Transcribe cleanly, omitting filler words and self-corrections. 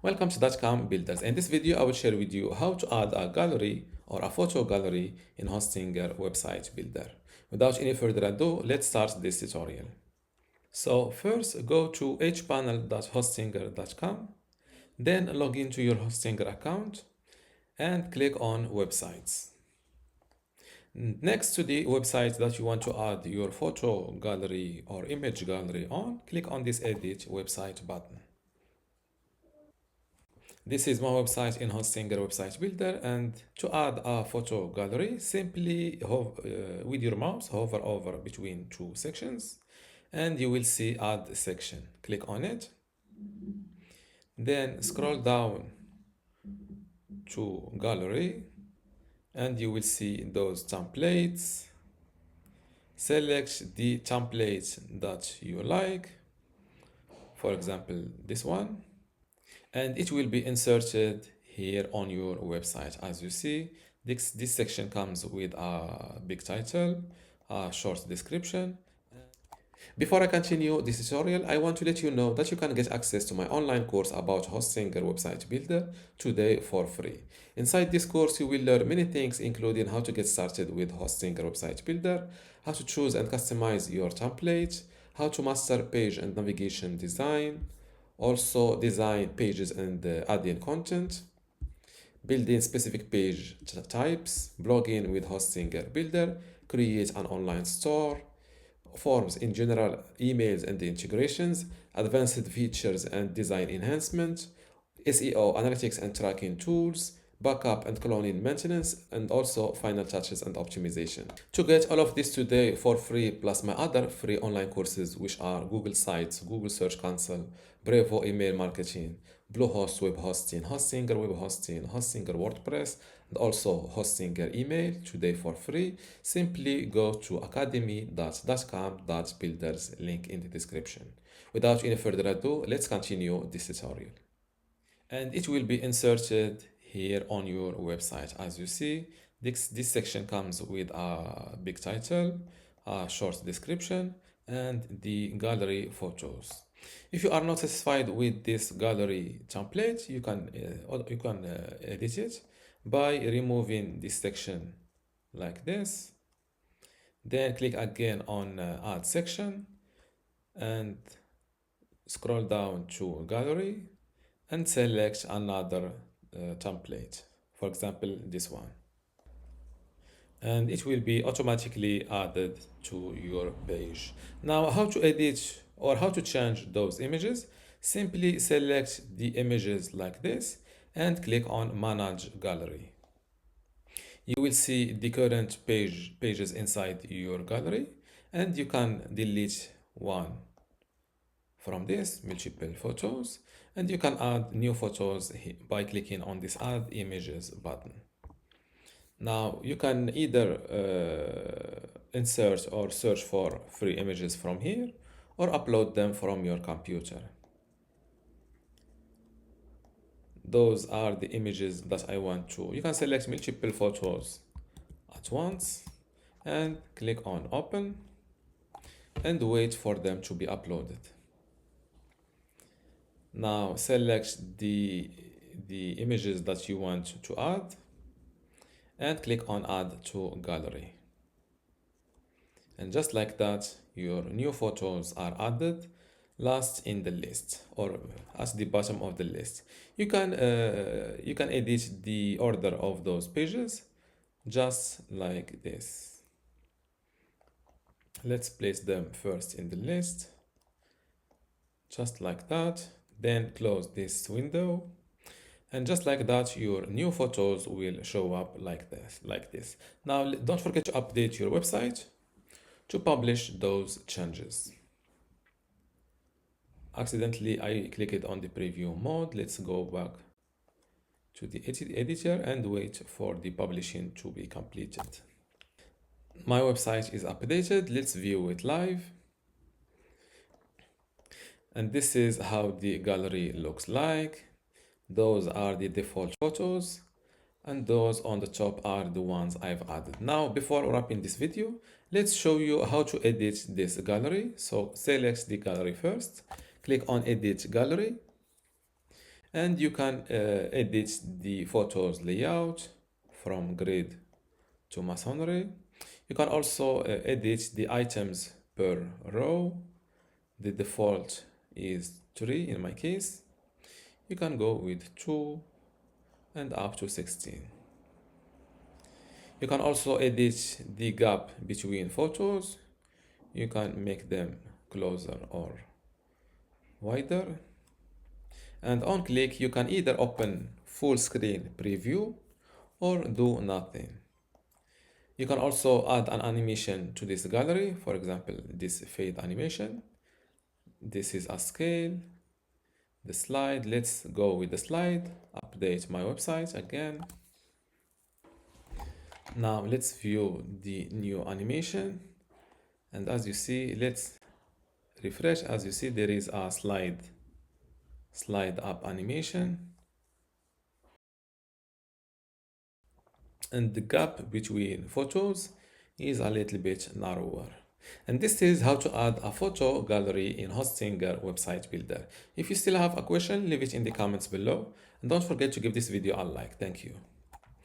Welcome to dotcom builders. In this video, I will share with you how to add a gallery or a photo gallery in Hostinger website builder. Without any further ado, let's start this tutorial. So first, go to hpanel.hostinger.com, then log into your Hostinger account and click on websites. Next to the website that you want to add your photo gallery or image gallery on, click on this edit website button. This is my website in Hostinger website builder, and to add a photo gallery, simply with your mouse hover over between two sections and you will see add section. Click on it, then scroll down to gallery and you will see those templates. Select the template that you like, for example this one, and it will be inserted here on your website. As you see, this section comes with a big title, a short description. Before I continue this tutorial, I want to let you know that you can get access to my online course about Hostinger website builder today for free. Inside this course, you will learn many things, including how to get started with Hostinger website builder, how to choose and customize your template, how to master page and navigation design, also design pages and add in content, building specific page types, blogging with Hostinger builder, create an online store, forms in general, emails and the integrations, advanced features and design enhancement, SEO, analytics and tracking tools, backup and cloning maintenance, and also final touches and optimization. To get all of this today for free, plus my other free online courses, which are Google Sites, Google Search Console, Brevo email marketing, Bluehost web hosting, Hostinger web hosting, Hostinger WordPress, and also Hostinger email today for free, simply go to academy.dotcom.builders, link in the description. Without any further ado, let's continue this tutorial. And it will be inserted here on your website. As you see, this section comes with a big title, a short description, and the gallery photos. If you are not satisfied with this gallery template, you can edit it by removing this section like this. Then click again on add section and scroll down to gallery and select another template, for example this one, and it will be automatically added to your page. Now, how to edit or how to change those images? Simply select the images like this and click on manage gallery. You will see the current pages inside your gallery, and you can delete one from this multiple photos, and you can add new photos by clicking on this add images button. Now you can either insert or search for free images from here or upload them from your computer. Those are the images that I want to. You can select multiple photos at once and click on open and wait for them to be uploaded. Now select the images that you want to add and click on add to gallery. And just like that, your new photos are added last in the list or at the bottom of the list. You can edit the order of those pages just like this. Let's place them first in the list, just like that. Then close this window, and just like that, your new photos will show up like this. Now, don't forget to update your website to publish those changes. Accidentally, I clicked on the preview mode. Let's go back to the editor and wait for the publishing to be completed. My website is updated. Let's view it live. And this is how the gallery looks like. Those are the default photos, and those on the top are the ones I've added. Now, before wrapping this video, let's show you how to edit this gallery. So select the gallery first, click on edit gallery, And you can edit the photos layout from grid to masonry. You can also edit the items per row. The default is 3 in my case. You can go with 2 and up to 16. You can also edit the gap between photos. You can make them closer or wider. And on click, you can either open full screen preview or do nothing. You can also add an animation to this gallery. For example, this fade animation. This is a scale. The slide, let's go with the slide. Update my website again. Now let's view the new animation. And as you see, let's refresh. As you see, there is a slide up animation. And the gap between photos is a little bit narrower. And this is how to add a photo gallery in Hostinger website builder. If you still have a question, leave it in the comments below. And don't forget to give this video a like. Thank you.